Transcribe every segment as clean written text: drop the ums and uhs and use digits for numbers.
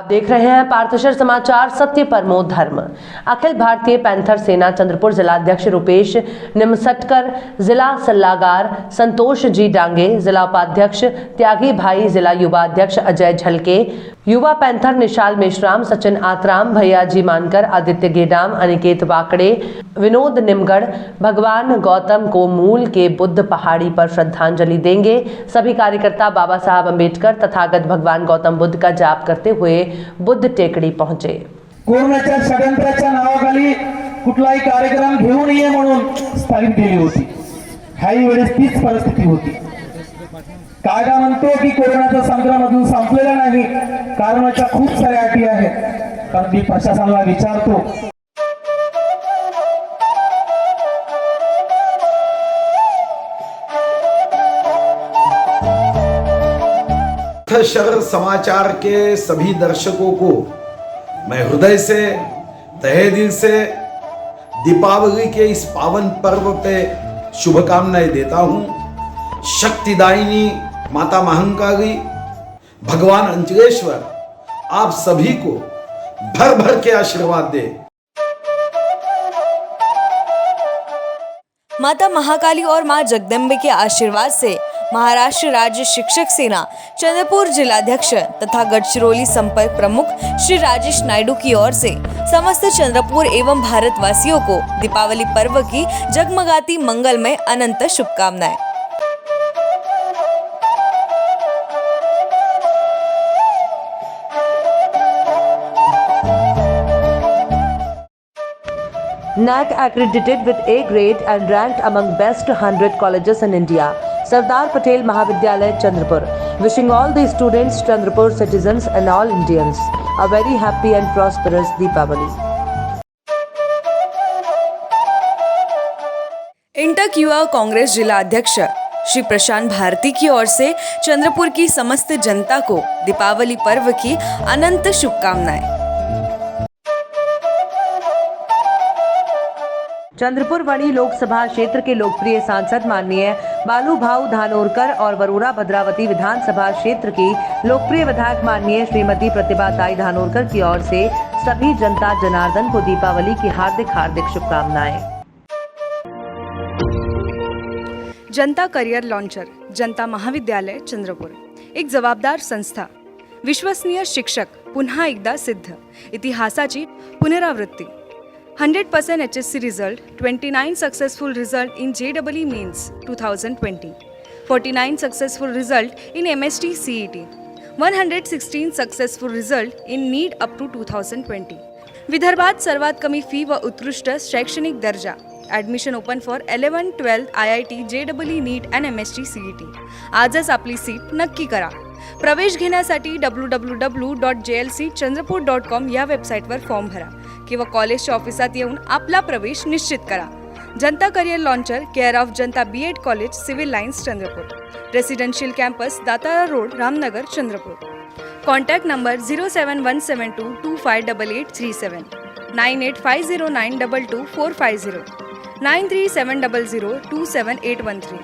आप देख रहे हैं पार्थशर समाचार, सत्य परमो धर्म। अखिल भारतीय पैंथर सेना चंद्रपुर जिलाध्यक्ष रूपेश निमसटकर, जिला सल्लागार संतोष जी डांगे, जिला उपाध्यक्ष त्यागी भाई, जिला युवा अध्यक्ष अजय झलके, युवा पैंथर निशाल मेश्राम, सचिन आतराम, भैया जी मानकर, आदित्य गेडाम, अनिकेत वाकड़े, विनोद निमगढ़ भगवान गौतम को मूल के बुद्ध पहाड़ी पर श्रद्धांजलि देंगे। सभी कार्यकर्ता बाबा साहब अम्बेडकर तथागत भगवान गौतम बुद्ध का जाप करते हुए बुद्ध टेकडी पहुंचे। कोरोनाच्या षडयंत्राच्या नावाखाली कुठलाही कार्यक्रम घेऊ नये म्हणून स्थगित केली होती। काही वेळेस तीच परिस्थिती होती। कायदा म्हणतो की कोरोनाचा संक्रमण अजून संपलेला नाही, कारणच्या खूप साऱ्या अटी आहेत, पण मी प्रशासनाला विचारतो। पार्थशर समाचार के सभी दर्शकों को मैं हृदय से, तहे दिल से दीपावली के इस पावन पर्व पे शुभकामनाएं देता हूं। शक्तिदायिनी माता महाकाली, भगवान अंचलेश्वर आप सभी को भर भर के आशीर्वाद दे। माता महाकाली और मां जगदम्बे के आशीर्वाद से महाराष्ट्र राज्य शिक्षक सेना चंद्रपुर जिलाध्यक्ष तथा गढ़चिरौली संपर्क प्रमुख श्री राजेश नायडू की ओर से समस्त चंद्रपुर एवं भारतवासियों को दीपावली पर्व की जगमगाती मंगलमय अनंत शुभकामनाएं। NAC accredited with A grade and ranked among best 100 colleges in India. Sardar Patel Mahavidyalaya Chandrapur, wishing all the students, Chandrapur citizens and all Indians a very happy and prosperous Deepavali. INTUC युवा कांग्रेस जिला अध्यक्ष श्री प्रशांत भारती की ओर से चंद्रपुर की समस्त जनता को दीपावली पर्व की अनंत शुभकामनाएं। चंद्रपुर वणी लोकसभा क्षेत्र के लोकप्रिय सांसद माननीय बालू भाऊ धानोरकर और वरोरा भद्रावती विधानसभा क्षेत्र की लोकप्रिय विधायक माननीय श्रीमती प्रतिभा ताई धानोरकर की ओर से सभी जनता जनार्दन को दीपावली की हार्दिक शुभकामनाएं। जनता करियर लॉन्चर जनता महाविद्यालय चंद्रपुर, एक जबाबदार संस्था, विश्वसनीय शिक्षक, पुन्हा एकदा सिद्ध, इतिहासाची पुनरावृत्ती, 100% HSC result, 29 successful result in JEE Mains 2020, 49 successful result in MST CET, 116 successful result in NEET up to 2020. विदर्भात सर्वात कमी फी व उत्कृष्ट शैक्षणिक दर्जा. Admission open for 11-12 IIT JEE NEET and MST CET. आजच आपली सीट नक्की करा. प्रवेश घेण्यासाठी www.jlcchandrapur.com या वेबसाईटवर फॉर्म भरा किंवा कॉलेजच्या ऑफिसात येऊन आपला प्रवेश निश्चित करा. Janata career launcher, care of Janata BEd college, civil lines Chandrapur, residential campus, Datara road, Ramnagar, Chandrapur. Contact number 07172258837, 9850922450, 9370027813,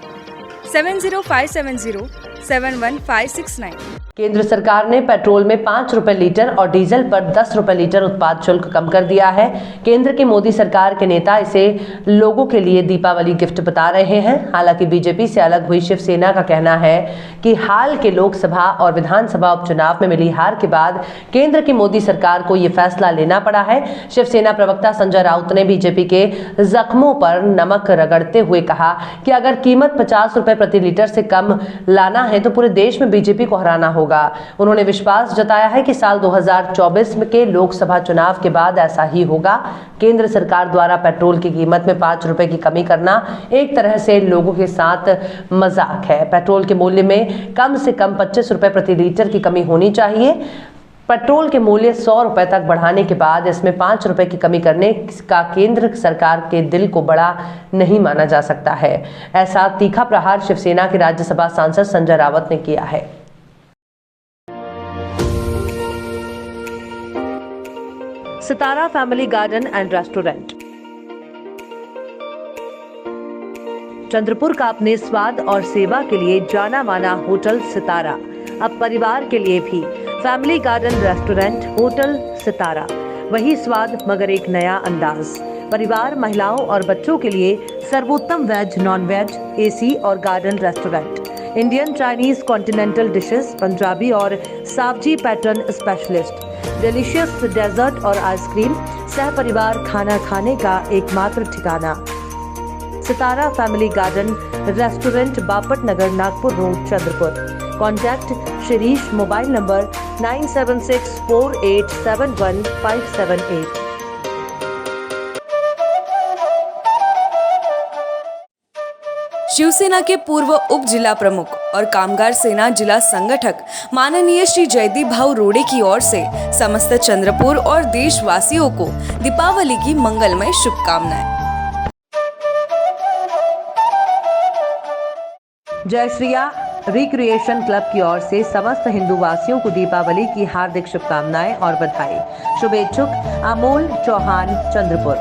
70570715669। केंद्र सरकार ने पेट्रोल में 5 रुपए लीटर और डीजल पर 10 रुपए लीटर उत्पाद शुल्क कम कर दिया है। केंद्र की मोदी सरकार के नेता इसे लोगों के लिए दीपावली गिफ्ट बता रहे हैं। हालांकि बीजेपी से अलग हुई शिवसेना का कहना है कि हाल के लोकसभा और विधानसभा उपचुनाव में मिली हार के बाद केंद्र की मोदी सरकार को यह फैसला लेना पड़ा है। शिवसेना प्रवक्ता संजय राउत ने बीजेपी के जख्मों पर नमक रगड़ते हुए कहा कि अगर कीमत 50 रुपए प्रति लीटर से कम लाना है तो पूरे देश में बीजेपी को हराना होगा। उन्होंने विश्वास जताया है कि साल 2024 के लोकसभा चुनाव के बाद ऐसा ही होगा। केंद्र सरकार द्वारा पेट्रोल की कीमत में 5 रुपए की कमी करना एक तरह से लोगों के साथ मजाक है। पेट्रोल के मूल्य में कम से कम 25 रुपए प्रति लीटर की कमी होनी चाहिए। पेट्रोल के मूल्य 100 रुपए तक बढ़ाने के बाद इसमें 5 रुपए की कमी करने का केंद्र सरकार के दिल को बड़ा नहीं माना जा सकता है। ऐसा तीखा प्रहार शिवसेना के राज्यसभा सांसद संजय राउत ने किया है। Sitara family garden and restaurant Chandrapur का अपने स्वाद और सेवा के लिए जाना माना होटल सितारा अब परिवार के लिए भी फैमिली गार्डन रेस्टोरेंट होटल सितारा, वही स्वाद मगर एक नया अंदाज। परिवार, महिलाओं और बच्चों के लिए सर्वोत्तम वेज, नॉन वेज, एसी और garden restaurant. Indian, Chinese, continental dishes, Punjabi और Saoji pattern specialist, delicious dessert और आइसक्रीम, सह परिवार खाना खाने का एकमात्र ठिकाना। Sitara family garden restaurant, Bapat Nagar, Nagpur road, Chandrapur. Contact Shirish, mobile number 9764871578। Shivsena के पूर्व उप जिला प्रमुख और कामगार सेना जिला संगठक माननीय श्री जयदीप भाऊ रोड़े की ओर से समस्त चंद्रपुर और देशवासियों को दीपावली की मंगलमय शुभकामनाएं। जय श्रिया रिक्रिएशन क्लब की ओर से समस्त हिंदू वासियों को दीपावली की हार्दिक शुभकामनाएं और बधाई। शुभेच्छुक Amol Chauhan, Chandrapur.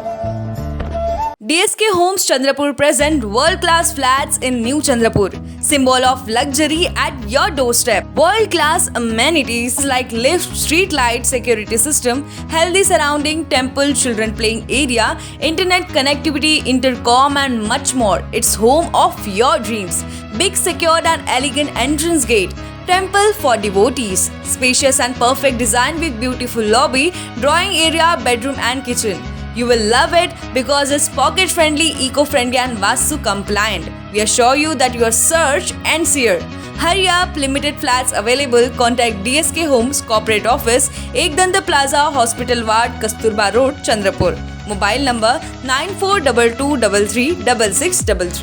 DSK Homes Chandrapur present world-class flats in New Chandrapur, symbol of luxury at your doorstep. World-class amenities like lift, street light, security system, healthy surrounding, temple, children playing area, internet connectivity, intercom and much more. It's home of your dreams. Big, secured and elegant entrance gate. Temple for devotees. Spacious and perfect design with beautiful lobby, drawing area, bedroom and kitchen. You will love it because it's pocket friendly, eco-friendly and Vastu compliant. We assure you that your search ends here. Hurry up, limited flats available. Contact DSK Homes Corporate Office, Ekdanta Plaza, Hospital Ward, Kasturba Road, Chandrapur. Mobile number 9422336633।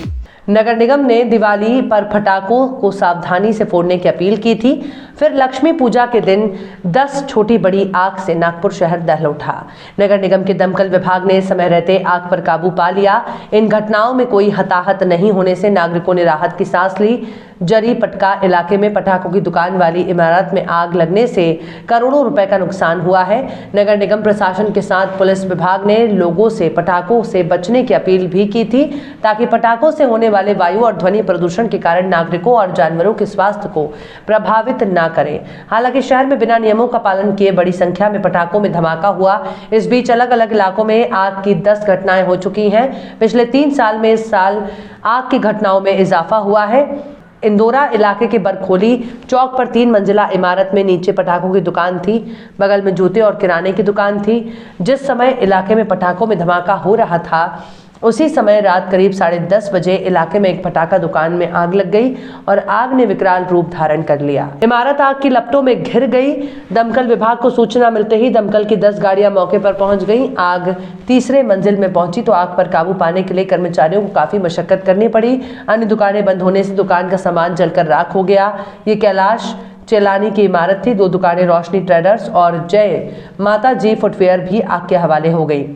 नगर निगम ने दिवाली पर पटाखों को सावधानी से फोड़ने की appeal की थी। फिर लक्ष्मी पूजा के दिन 10 छोटी बड़ी आग से नागपुर शहर दहल उठा। नगर निगम के दमकल विभाग ने समय रहते आग पर काबू पा लिया। इन घटनाओं में कोई हताहत नहीं होने से नागरिकों ने राहत की सांस ली। जरी पटका इलाके में पटाखों की दुकान वाली इमारत में आग लगने से करोड़ों रुपए का नुकसान हुआ है। नगर निगम प्रशासन के साथ पुलिस विभाग ने लोगों से पटाखों से बचने की अपील भी की थी, ताकि पटाखों से होने वाले वायु और ध्वनि प्रदूषण के कारण नागरिकों और जानवरों के स्वास्थ्य को प्रभावित न करें। हालांकि शहर में बिना नियमों का पालन किए बड़ी संख्या में पटाखों में धमाका हुआ। इस बीच अलग अलग इलाकों में आग की 10 घटनाएं हो चुकी हैं। पिछले 3 साल में इस साल आग की घटनाओं में इजाफा हुआ है। इंदौरा इलाके के बरखोली चौक पर 3 मंजिला इमारत में नीचे पटाखों की दुकान थी, बगल में जूते और किराने की दुकान थी। जिस समय इलाके में पटाखों में धमाका हो रहा था, उसी समय रात करीब 10:30 बजे इलाके में एक पटाखा दुकान में आग लग गई और आग ने विकराल रूप धारण कर लिया। इमारत आग की लपटों में घिर गई। दमकल विभाग को सूचना मिलते ही दमकल की 10 गाड़ियां मौके पर पहुंच गई। आग तीसरे मंजिल में पहुंची तो आग पर काबू पाने के लिए कर्मचारियों को काफी मशक्कत करनी पड़ी। अन्य दुकानें बंद होने से दुकान का सामान जलकर राख हो गया। ये कैलाश चेलानी की इमारत थी। 2 दुकानें रोशनी ट्रेडर्स और जय माता जी फुटवेयर भी आग के हवाले हो गई।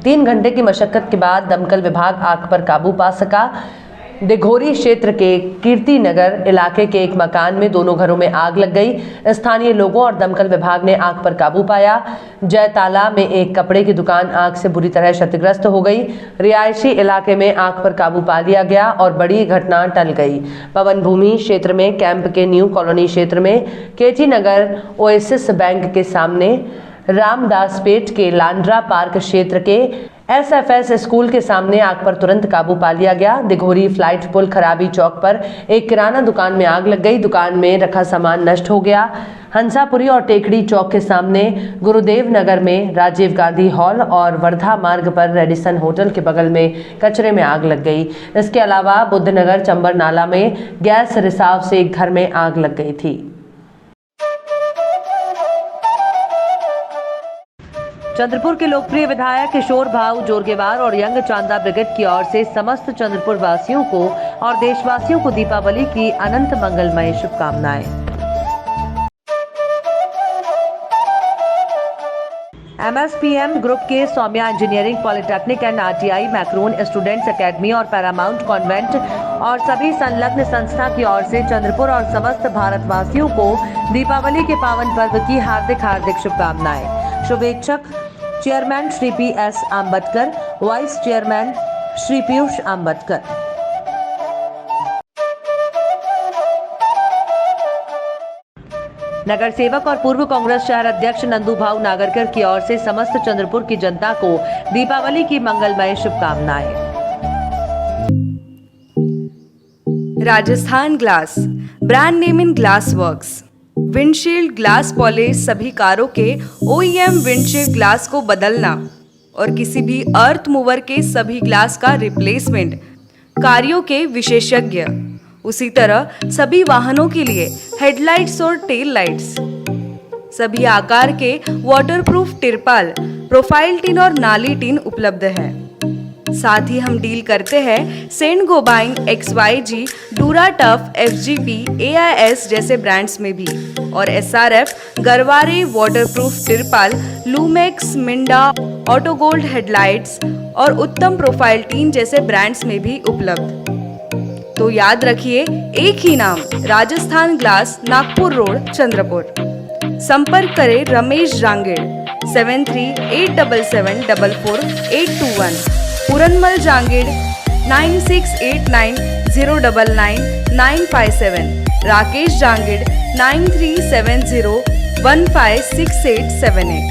3 घंटे की मशक्कत के बाद दमकल विभाग आग पर काबू पा सका। दिघोरी क्षेत्र के कीर्ति नगर इलाके के एक मकान में दोनों घरों में आग लग गई। स्थानीय लोगों और दमकल विभाग ने आग पर काबू पाया। जयताला में एक कपड़े की दुकान आग से बुरी तरह क्षतिग्रस्त हो गई। रिहायशी इलाके में आग पर काबू पा लिया गया और बड़ी घटना टल गई। पवन भूमि क्षेत्र में कैंप के न्यू कॉलोनी क्षेत्र में केटी नगर ओएसिस बैंक के सामने, रामदास पेट के लांड्रा पार्क क्षेत्र के SFS स्कूल के सामने आग पर तुरंत काबू पा लिया गया। दिघोरी फ्लाइट पुल खराबी चौक पर एक किराना दुकान में आग लग गई। दुकान में रखा सामान नष्ट हो गया। हंसापुरी और टेकड़ी चौक के सामने गुरुदेव नगर में राजीव गांधी हॉल और वर्धा मार्ग पर रेडिसन होटल के बगल में कचरे में आग लग गई। इसके अलावा बुद्धनगर चंबर नाला में गैस रिसाव से एक घर में आग लग गई थी। चंद्रपुर के लोकप्रिय विधायक किशोर भाऊ जोरगेवार और यंग चांदा ब्रिगेड की ओर से समस्त चंद्रपुर वासियों को और देशवासियों को दीपावली की अनंत मंगलमय शुभकामनाएं। MSPM ग्रुप के Saumya engineering polytechnic and RTI Macron students academy और पैरामाउंट कॉन्वेंट और सभी संलग्न संस्था की ओर से चंद्रपुर और समस्त भारतवासियों को दीपावली के पावन पर्व की हार्दिक शुभकामनाएं। शुभेच्छक chairman Shri PS Ambatkar, vice chairman Shri Piyush Ambatkar. नगर सेवक और पूर्व कांग्रेस शहर अध्यक्ष नंदू भाऊ नागरकर की ओर से समस्त चंद्रपुर की जनता को दीपावली की मंगलमय शुभकामनाएं। Rajasthan glass, brand name in glass works. Windshield glass polish सभी कारों के OEM विंडशील्ड ग्लास को बदलना और किसी भी अर्थ मूवर के सभी ग्लास का रिप्लेसमेंट कार्यों के विशेषज्ञ। उसी तरह सभी वाहनों के लिए हेडलाइट्स और टेल लाइट्स, सभी आकार के वाटरप्रूफ तिरपाल, प्रोफाइल टिन और नाली टिन उपलब्ध है। साथ ही हम डील करते हैं Saint Gobain, XYG, Dura Tuff, FGP, AIS जैसे ब्रांड्स में भी और SRF, गरवारे वाटरप्रूफ तिरपाल, Lumax, Minda, auto gold headlights और उत्तम प्रोफाइल टीन जैसे ब्रांड्स में भी उपलब्ध। तो याद रखिए, एक ही नाम, राजस्थान ग्लास, नागपुर रोड, चंद्रपुर। संपर्क करें रमेश जांगेड़ 7387744821, पूरनमल जांगेड़ 9689099957, राकेश जांगेड़ 9370156878,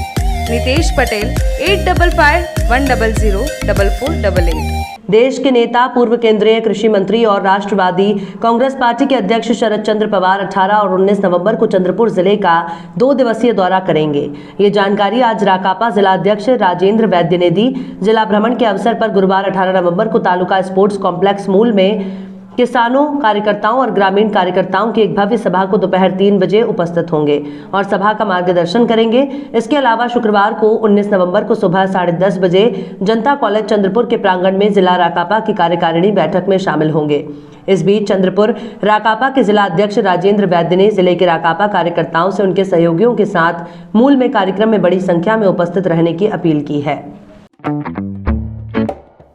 नितेश पटेल 8551004488। देश के नेता, पूर्व केंद्रीय कृषि मंत्री और राष्ट्रवादी कांग्रेस पार्टी के अध्यक्ष शरद चंद्र पवार 18 और 19 नवंबर को चंद्रपुर जिले का 2 दिवसीय दौरा करेंगे। ये जानकारी आज राकापा जिला अध्यक्ष राजेंद्र वैद्य ने दी। जिला भ्रमण के अवसर पर गुरुवार 18 नवंबर को तालुका स्पोर्ट्स कॉम्प्लेक्स मूल में किसानों, कार्यकर्ताओं और ग्रामीण कार्यकर्ताओं की एक भव्य सभा को दोपहर 3 बजे उपस्थित होंगे और सभा का मार्गदर्शन करेंगे। इसके अलावा शुक्रवार को 19 नवंबर को सुबह 10:30 बजे जनता कॉलेज चंद्रपुर के प्रांगण में जिला राकापा की कार्यकारिणी बैठक में शामिल होंगे। इस बीच चंद्रपुर राकापा के जिला अध्यक्ष राजेंद्र वैद्य ने जिले के राकापा कार्यकर्ताओं से उनके सहयोगियों के साथ मूल में कार्यक्रम में बड़ी संख्या में उपस्थित रहने की अपील की है।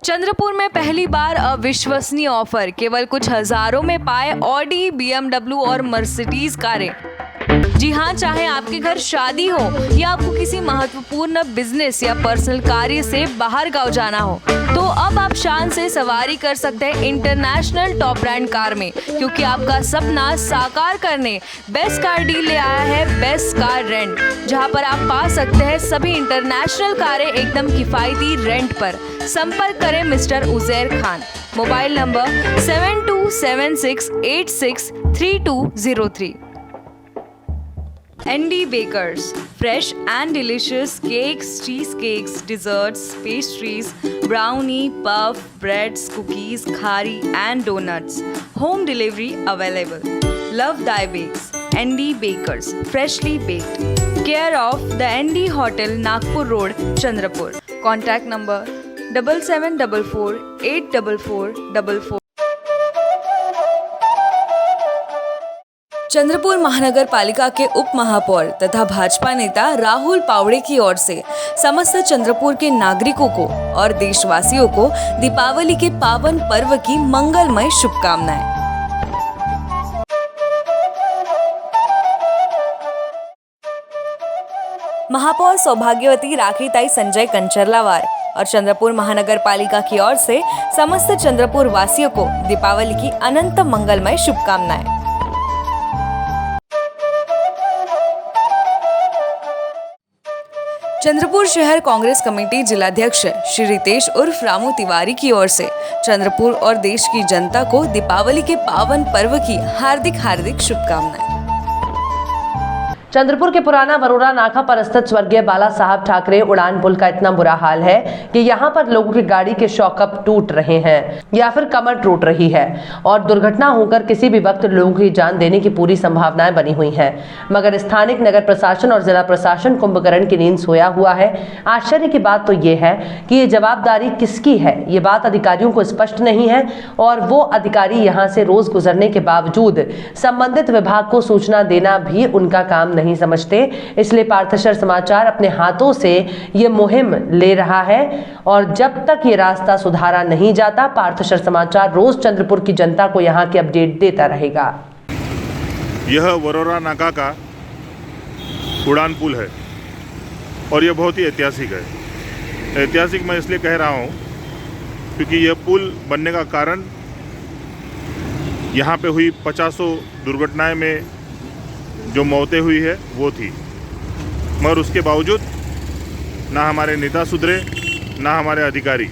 चंद्रपुर में पहली बार अविश्वसनीय ऑफर, केवल कुछ हजारों में पाए ऑडी, BMW और मर्सिडीज कारें। जी हाँ, चाहे आपके घर शादी हो या आपको किसी महत्वपूर्ण बिजनेस या पर्सनल कार्य से बाहर गांव जाना हो, तो अब आप शान से सवारी कर सकते हैं इंटरनेशनल टॉप ब्रांड कार में, क्योंकि आपका सपना साकार करने बेस्ट कार डील ले आया है बेस्ट कार रेंट, जहां पर आप पा सकते हैं सभी इंटरनेशनल कारें एकदम किफायती रेंट पर। संपर्क करें mister Uzair Khan, mobile number 7276863203। ND Bakers, fresh and delicious cakes, cheesecakes, desserts, pastries, brownie, puff, breads, cookies, khari and donuts. Home delivery available. Love Thy Bakes. ND Bakers, freshly baked. Care of the ND Hotel, Nagpur Road, Chandrapur. Contact number 7744 84444. Chandrapur महानगर पालिका के उप महापौर तथा भाजपा नेता राहुल पावड़े की ओर से समस्त चंद्रपुर के नागरिकों को और देशवासियों को दीपावली के पावन पर्व की मंगलमय शुभकामनाएं। महापौर सौभाग्यवती राखीताई संजय कंचरलावार और चंद्रपुर महानगर पालिका की ओर से समस्त चंद्रपुर वासियों को दीपावली की अनंत मंगलमय शुभकामनाएं। चंद्रपुर शहर कांग्रेस कमेटी जिलाध्यक्ष श्री रितेश उर्फ रामू तिवारी की ओर से चंद्रपुर और देश की जनता को दीपावली के पावन पर्व की हार्दिक हार्दिक शुभकामनाएं। चंद्रपुर के पुराना वरोरा नाका पर स्थित स्वर्गीय बाला साहब ठाकरे उड़ान पुल का इतना बुरा हाल है कि यहाँ पर लोगों की गाड़ी के शॉकअप टूट रहे हैं या फिर कमर टूट रही है और दुर्घटना होकर किसी भी वक्त लोगों की जान देने की पूरी संभावनाएं बनी हुई हैं। मगर स्थानिक नगर प्रशासन और जिला प्रशासन कुंभकर्ण की नींद सोया हुआ है। आश्चर्य की बात तो ये है कि ये जवाबदारी किसकी है, ये बात अधिकारियों को स्पष्ट नहीं है और वो अधिकारी यहाँ से रोज गुजरने के बावजूद संबंधित विभाग को सूचना देना भी उनका काम नहीं समझते। इसलिए पार्थशर समाचार अपने हाथों से ये मुहिम ले रहा है और जब तक ये रास्ता सुधारा नहीं जाता, पार्थशर समाचार रोज चंद्रपुर की जनता को यहाँ की अपडेट देता रहेगा। यह वरोरा नाका का उड़ान पुल है और यह बहुत ही ऐतिहासिक है। ऐतिहासिक मैं इसलिए कह रहा हूँ क्योंकि यह पुल बनने का कारण यहाँ पे हुई 50 दुर्घटनाएं में जो मौतें हुई है वो थी, मगर उसके बावजूद ना हमारे नेता सुधरे ना हमारे अधिकारी।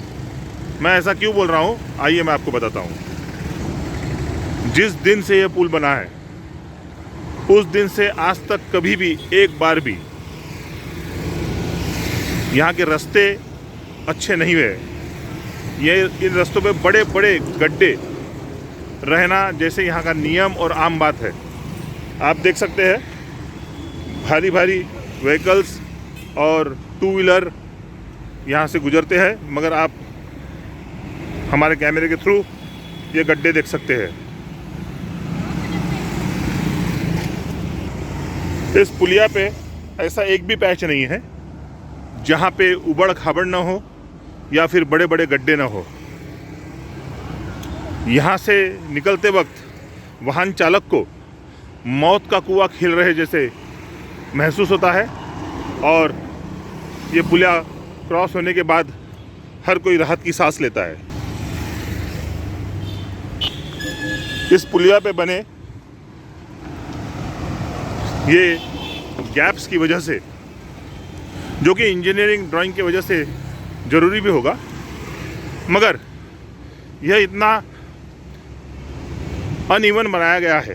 मैं ऐसा क्यों बोल रहा हूँ, आइए मैं आपको बताता हूँ। जिस दिन से ये पुल बना है उस दिन से आज तक कभी भी एक बार भी यहाँ के रास्ते अच्छे नहीं हुए। ये इन रास्तों पे बड़े बड़े गड्ढे रहना जैसे यहाँ का नियम और आम बात है। आप देख सकते हैं भारी भारी व्हीकल्स और टू व्हीलर यहाँ से गुजरते हैं, मगर आप हमारे कैमरे के थ्रू ये गड्ढे देख सकते हैं। इस पुलिया पे ऐसा एक भी पैच नहीं है जहाँ पे उबड़ खाबड़ ना हो या फिर बड़े बड़े गड्ढे ना हो। यहाँ से निकलते वक्त वाहन चालक को मौत का कुआं खेल रहे जैसे महसूस होता है, और ये पुलिया क्रॉस होने के बाद हर कोई राहत की सांस लेता है। इस पुलिया पे बने ये गैप्स की वजह से, जो कि इंजीनियरिंग ड्राइंग की वजह से ज़रूरी भी होगा, मगर यह इतना अनइवन बनाया गया है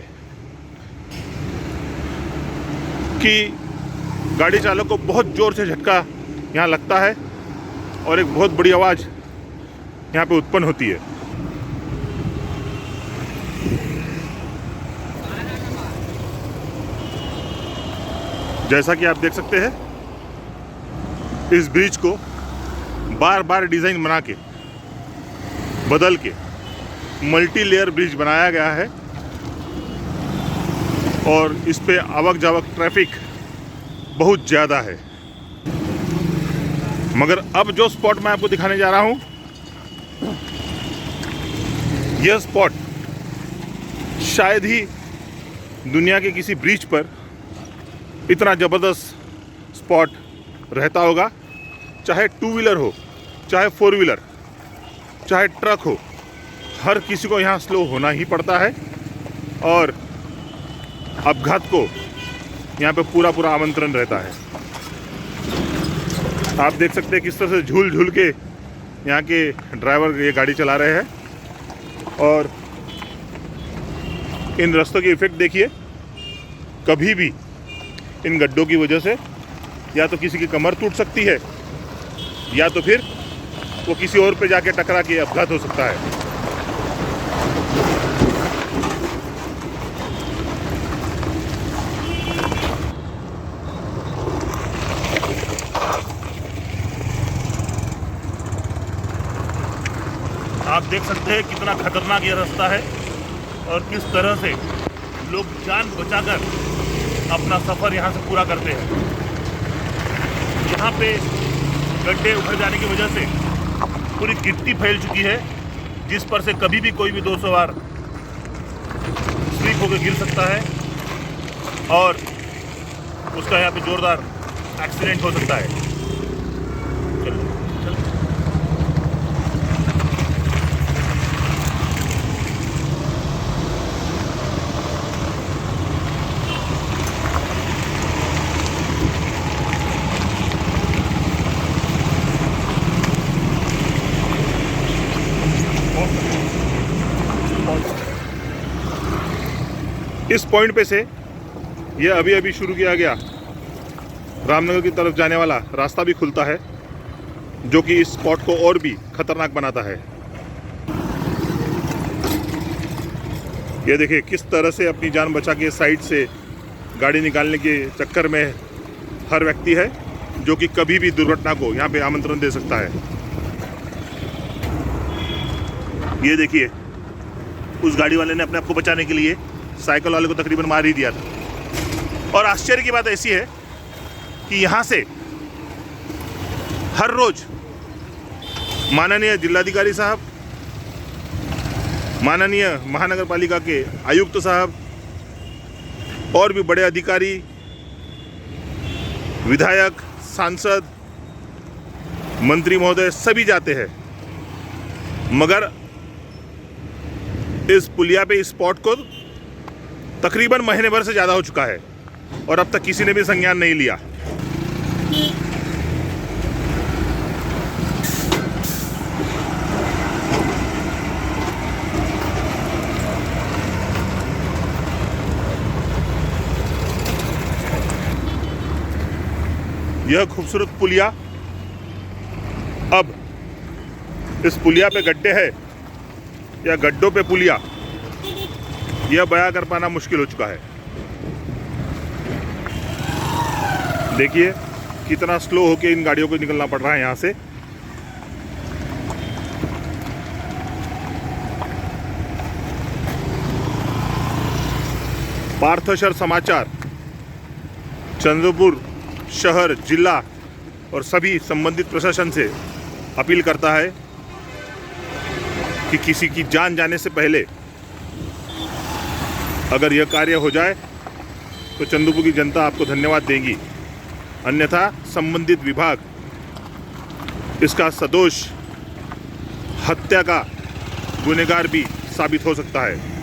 कि गाड़ी चालक को बहुत ज़ोर से झटका यहाँ लगता है और एक बहुत बड़ी आवाज़ यहाँ पे उत्पन्न होती है। जैसा कि आप देख सकते हैं, इस ब्रिज को बार बार डिज़ाइन बना के बदल के मल्टी लेयर ब्रिज बनाया गया है, और इस पे आवक जावक ट्रैफिक बहुत ज़्यादा है। मगर अब जो स्पॉट मैं आपको दिखाने जा रहा हूँ, यह स्पॉट शायद ही दुनिया के किसी ब्रिज पर इतना ज़बरदस्त स्पॉट रहता होगा। चाहे टू व्हीलर हो, चाहे फोर व्हीलर, चाहे ट्रक हो, हर किसी को यहाँ स्लो होना ही पड़ता है, और अपघात को यहाँ पे पूरा पूरा आमंत्रण रहता है। आप देख सकते हैं किस तरह से झूल झूल के यहाँ के ड्राइवर ये गाड़ी चला रहे हैं, और इन रास्तों की इफ़ेक्ट देखिए। कभी भी इन गड्ढों की वजह से या तो किसी की कमर टूट सकती है, या तो फिर वो किसी और पे जाके टकरा के अपघात हो सकता है। आप देख सकते हैं कितना खतरनाक ये रास्ता है, और किस तरह से लोग जान बचाकर अपना सफ़र यहाँ से पूरा करते हैं। यहाँ पे गड्ढे उभर जाने की वजह से पूरी गिट्टी फैल चुकी है, जिस पर से कभी भी कोई भी 2 सवार स्लिप होकर गिर सकता है, और उसका यहाँ पे जोरदार एक्सीडेंट हो सकता है। इस पॉइंट पे से ये अभी अभी शुरू किया गया रामनगर की तरफ जाने वाला रास्ता भी खुलता है, जो कि इस स्पॉट को और भी खतरनाक बनाता है। ये देखिए किस तरह से अपनी जान बचा के साइड से गाड़ी निकालने के चक्कर में हर व्यक्ति है, जो कि कभी भी दुर्घटना को यहाँ पे आमंत्रण दे सकता है। ये देखिए उस गाड़ी वाले ने अपने आप को बचाने के लिए साइकिल वाले को तकरीबन मार ही दिया था। और आश्चर्य की बात ऐसी है कि यहाँ से हर रोज माननीय जिलाधिकारी साहब, माननीय महानगर पालिका के आयुक्त साहब और भी बड़े अधिकारी, विधायक, सांसद, मंत्री महोदय सभी जाते हैं, मगर इस पुलिया पे इस स्पॉट को तकरीबन महीने भर से ज़्यादा हो चुका है और अब तक किसी ने भी संज्ञान नहीं लिया। यह खूबसूरत पुलिया, अब इस पुलिया पे गड्ढे हैं या गड्ढों पे पुलिया, यह बयां कर पाना मुश्किल हो चुका है। देखिए कितना स्लो होके इन गाड़ियों को निकलना पड़ रहा है यहाँ से। पार्थशर समाचार चंद्रपुर शहर, जिला और सभी संबंधित प्रशासन से अपील करता है कि किसी की जान जाने से पहले अगर यह कार्य हो जाए तो चंद्रपुर की जनता आपको धन्यवाद देगी, अन्यथा संबंधित विभाग इसका सदोष हत्या का गुनहगार भी साबित हो सकता है।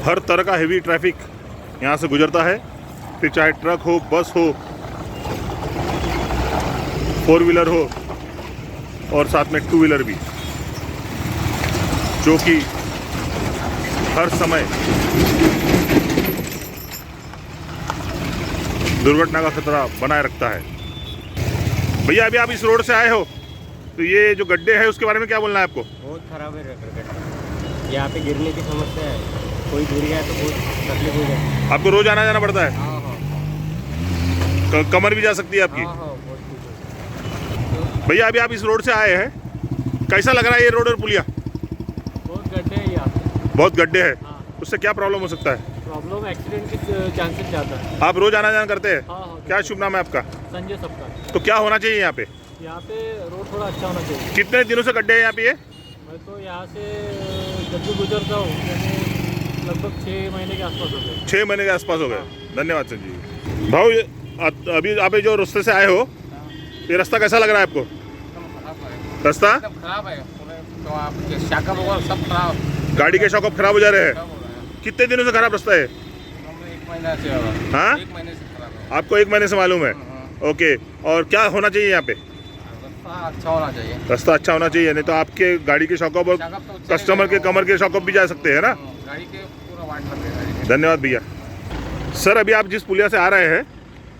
हर तरह का हेवी ट्रैफिक यहाँ से गुजरता है, फिर चाहे ट्रक हो, बस हो, 4 व्हीलर हो और साथ में 2 व्हीलर भी, जो कि हर समय दुर्घटना का खतरा बनाए रखता है। भैया अभी आप इस रोड से आए हो तो ये जो गड्ढे हैं उसके बारे में क्या बोलना है आपको? बहुत खराब है गड्ढा, यहाँ पे गिरने की समस्या है, कोई दूरी है तो बहुत तकलीफ हो जाए। आपको रोज आना जाना पड़ता है? हाँ हाँ। कमर भी जा सकती है आपकी। हाँ हाँ, बहुत कुछ है। भैया अभी आप इस रोड से आए हैं, कैसा लग रहा है ये रोड और पुलिया? बहुत गड्ढे है यहाँ पे। बहुत गड्ढे है। हाँ। उससे क्या प्रॉब्लम हो सकता है? प्रॉब्लम एक्सीडेंट की चांसेस ज़्यादा है। आप रोज आना जाना करते हैं? हाँ हाँ। क्या शुभ नाम है आपका? संजय सबका। तो क्या होना चाहिए यहाँ पे? यहाँ पे रोड थोड़ा अच्छा होना चाहिए। कितने दिनों से गड्ढे हैं यहाँ पे ये? मैं तो यहाँ से जब भी गुजरता हूँ यानी लगभग 6 महीने के आसपास हो गए। 6 महीने के आसपास हो गए। धन्यवाद संजीव भाऊ। अभी आप जो रास्ते से आए हो, ये रास्ता कैसा लग रहा है आपको? रास्ता खराब है, तो आपके शॉकअप वगैरह सब खराब, गाड़ी के शॉकअप खराब हो जा रहे हैं। कितने दिनों से खराब रास्ता है? 1 महीना से हो रहा है। हाँ, 1 महीने से खराब है। आपको 1 महीने से मालूम है? ओके, और क्या होना चाहिए यहाँ पे? रास्ता अच्छा होना चाहिए। रास्ता अच्छा होना चाहिए, नहीं तो आपके गाड़ी के शॉकअप और शॉकअप तो कस्टमर के कमर के शॉकअप भी जा सकते हैं ना। गाड़ी के पूरा वाट लग गया। धन्यवाद भैया। सर अभी आप जिस पुलिया से आ रहे हैं,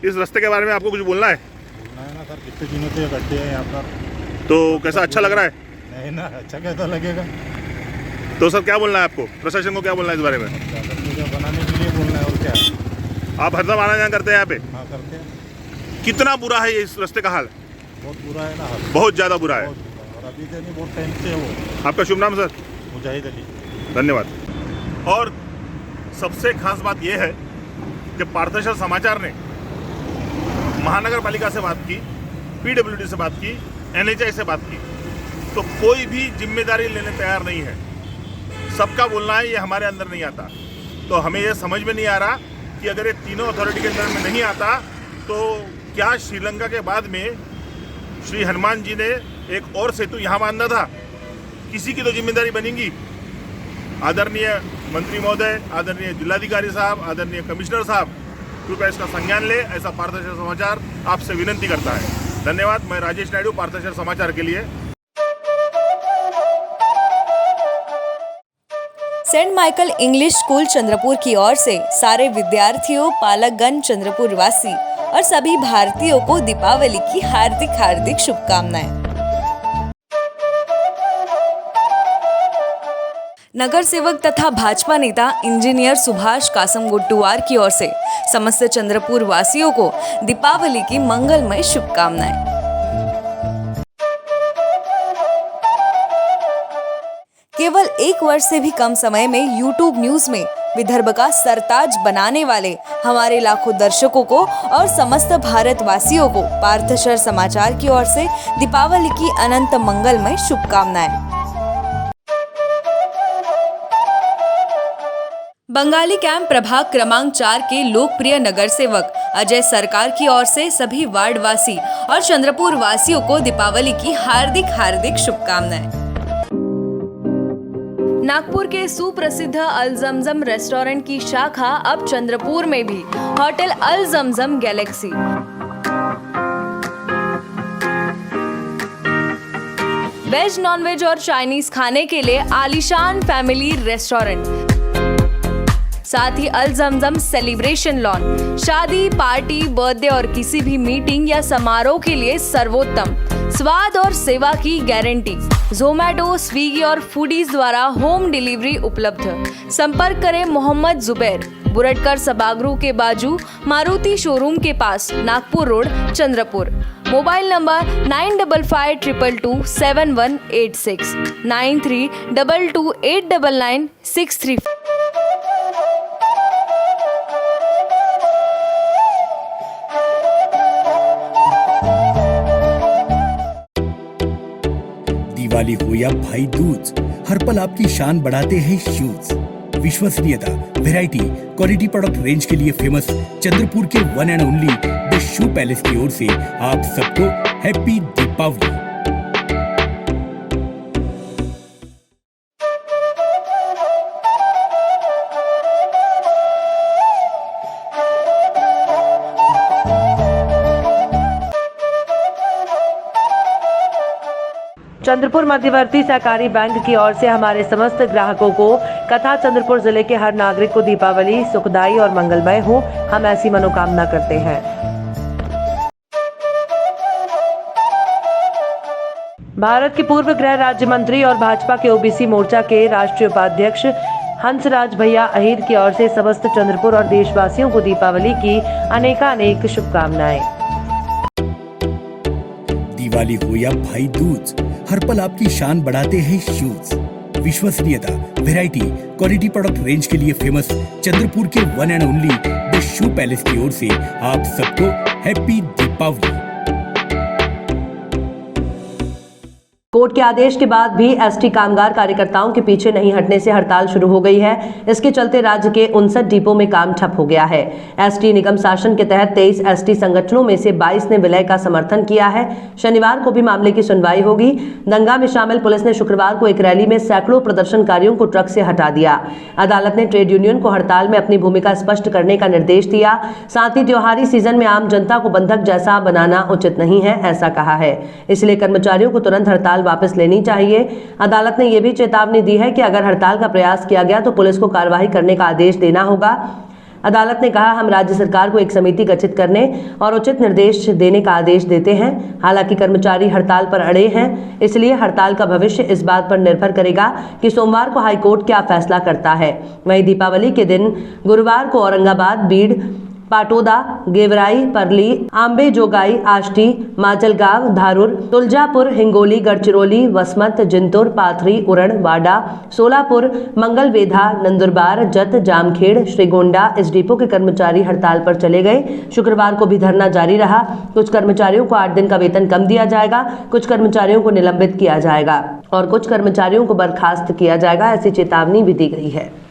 इस रास्ते के बारे में आपको कुछ बोलना है? ना सर, कितने दिनों से गड्ढे हैं यहाँ पर, तो कैसा अच्छा लग रहा है? नहीं ना, अच्छा कैसा लगेगा? तो सर क्या बोलना है आपको, प्रशासन को क्या बोलना है इस बारे में? मुझे बनाने के लिए बोलना है और क्या। आप हरदम आना जाना करते हैं यहाँ पे? हाँ करते हैं। कितना बुरा है ये इस रास्ते का हाल? बहुत बुरा है ना हाल, बहुत ज़्यादा बुरा है। बहुत बुरा। और अभी से नहीं, बहुत टाइम से वो। आपका शुभ नाम सर? मुजाहिद अली। धन्यवाद। और सबसे खास बात यह है कि पार्थशर समाचार ने महानगर पालिका से बात की, पीडब्ल्यूडी से बात की, एनएचआई से बात की, तो कोई भी जिम्मेदारी लेने तैयार नहीं है। सबका बोलना है ये हमारे अंदर नहीं आता। तो हमें ये समझ में नहीं आ रहा कि अगर ये तीनों अथॉरिटी के अंदर में नहीं आता तो क्या श्रीलंका के बाद में श्री हनुमान जी ने एक और सेतु यहाँ बांधा था, किसी की तो जिम्मेदारी बनेगी। आदरणीय मंत्री महोदय, आदरणीय जिलाधिकारी साहब, आदरणीय कमिश्नर साहब, कृपया इसका संज्ञान ले, ऐसा पार्थशर समाचार आपसे विनंती करता है। धन्यवाद। मैं राजेश नायडू, पार्थशर समाचार के लिए। Saint Michael English school Chandrapur की ओर से सारे विद्यार्थियों, पालकगण, चंद्रपुर वासी और सभी भारतीयों को दीपावली की हार्दिक हार्दिक शुभकामनाएं। नगर सेवक तथा भाजपा नेता इंजीनियर सुभाष कासम गुट्टुवार की ओर से समस्त चंद्रपुर वासियों को दीपावली की मंगलमय शुभकामनाएं। केवल 1 वर्ष से भी कम समय में YouTube न्यूज में विदर्भ का सरताज बनाने वाले हमारे लाखों दर्शकों को और समस्त भारतवासियों को पार्थशर समाचार की ओर से दीपावली की अनंत मंगलमय शुभकामनाएं। बंगाली कैंप प्रभाग क्रमांक 4 के लोकप्रिय नगर सेवक अजय सरकार की ओर से सभी वार्ड वासी और चंद्रपुर वासियों को दीपावली की हार्दिक शुभकामनाएं। नागपुर के सुप्रसिद्ध अल जमजम रेस्टोरेंट की शाखा अब चंद्रपुर में भी होटल अल जमजम गैलेक्सी। वेज, नॉनवेज और चाइनीज खाने के लिए आलीशान फैमिली रेस्टोरेंट, साथ ही अल जमजम सेलिब्रेशन लॉन, शादी, पार्टी, बर्थडे और किसी भी मीटिंग या समारोह के लिए सर्वोत्तम स्वाद और सेवा की गारंटी। जोमैटो, स्विगी और फूडीज द्वारा होम डिलीवरी उपलब्ध। संपर्क करें मोहम्मद जुबैर, बुरटकर सभागृह के बाजू, मारुति शोरूम के पास, Nagpur road, Chandrapur. Mobile number 9552227186 9322899963। Diwali हो या भाई दूज, हर पल आपकी शान बढ़ाते हैं शूज। विश्वसनीयता, वैरायटी, क्वालिटी प्रोडक्ट रेंज के लिए फेमस चंद्रपुर के one and only the shoe palace की ओर से आप सबको हैप्पी दीपावली। चंद्रपुर मध्यवर्ती सहकारी बैंक की ओर से हमारे समस्त ग्राहकों को तथा चंद्रपुर जिले के हर नागरिक को दीपावली सुखदायी और मंगलमय हो, हम ऐसी मनोकामना करते हैं। भारत के पूर्व गृह राज्य मंत्री और भाजपा के ओबीसी मोर्चा के राष्ट्रीय उपाध्यक्ष हंसराज भैया अहीर की ओर से समस्त चंद्रपुर और देशवासियों को दीपावली की अनेकानेक शुभकामनाएं। दिवाली हो या भाई दूज, हर पल आपकी शान बढ़ाते हैं शूज। विश्वसनीयता, वैरायटी, क्वालिटी प्रोडक्ट रेंज के लिए फेमस चंद्रपुर के one and only the shoe palace की ओर से आप सबको हैप्पी दीपावली। कोर्ट के आदेश के बाद भी एसटी कामगार कार्यकर्ताओं के पीछे नहीं हटने से हड़ताल शुरू हो गई है। इसके चलते राज्य के 59 डिपो में काम ठप हो गया है। एसटी निगम शासन के तहत 23 एसटी संगठनों में से 22 ने विलय का समर्थन किया है। शनिवार को भी मामले की सुनवाई होगी। दंगा में शामिल पुलिस ने शुक्रवार को एक रैली में सैकड़ों प्रदर्शनकारियों को ट्रक से हटा दिया। अदालत ने ट्रेड यूनियन को हड़ताल में अपनी भूमिका स्पष्ट करने का निर्देश दिया। साथ ही त्योहारी सीजन में आम जनता को बंधक जैसा बनाना उचित नहीं है, ऐसा कहा है। इसलिए कर्मचारियों को तुरंत हड़ताल वापस लेनी चाहिए। अदालत ने यह भी चेतावनी दी है कि अगर हड़ताल का प्रयास किया गया तो पुलिस को कार्रवाई करने का आदेश देना होगा। अदालत ने कहा, हम राज्य सरकार को एक समिति गठित करने और उचित निर्देश देने का आदेश देते हैं। हालांकि कर्मचारी हड़ताल पर अड़े हैं, इसलिए हड़ताल का भविष्य इस बात पर निर्भर करेगा कि सोमवार को हाईकोर्ट क्या फैसला करता है। वहीं दीपावली के दिन गुरुवार को औरंगाबाद, बीड़, पाटोदा, गेवराई, परली, आंबे जोगाई, आष्टी, माजलगांव, धारूर, तुलजापुर, हिंगोली, गढ़चिरौली, वसमत, जिंतुर, पाथरी, उरण, वाडा, सोलापुर, मंगलवेधा, नंदुरबार, जत, जामखेड़, श्रीगोंडा इस डिपो के कर्मचारी हड़ताल पर चले गए। शुक्रवार को भी धरना जारी रहा। कुछ कर्मचारियों को 8 दिन का वेतन कम दिया जाएगा, कुछ कर्मचारियों को निलंबित किया जाएगा और कुछ कर्मचारियों को बर्खास्त किया जाएगा, ऐसी चेतावनी भी दी गई है।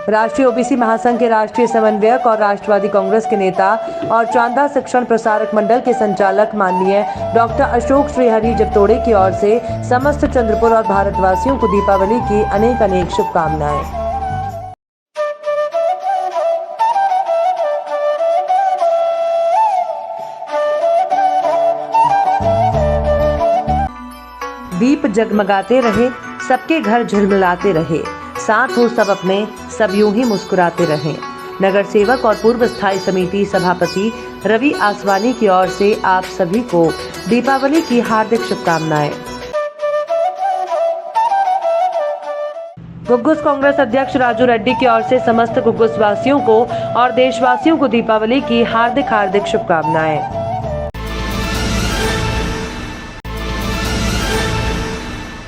राष्ट्रीय ओबीसी महासंघ के राष्ट्रीय समन्वयक और राष्ट्रवादी कांग्रेस के नेता और चांदा शिक्षण प्रसारक मंडल के संचालक माननीय डॉक्टर अशोक श्रीहरि जपतोड़े की ओर से समस्त चंद्रपुर और भारतवासियों को दीपावली की अनेक शुभकामनाएं। दीप जगमगाते रहे, सबके घर झिलमिलाते रहे, साथ हो सब अपने, सब यूं ही मुस्कुराते रहें। नगर सेवक और पूर्व स्थायी समिति सभापति रवि आसवानी की ओर से आप सभी को दीपावली की हार्दिक शुभकामनाएं। गुग्गुस कांग्रेस अध्यक्ष राजू रेड्डी की ओर से समस्त गुग्गुस वासियों को और देशवासियों को दीपावली की हार्दिक शुभकामनाएं।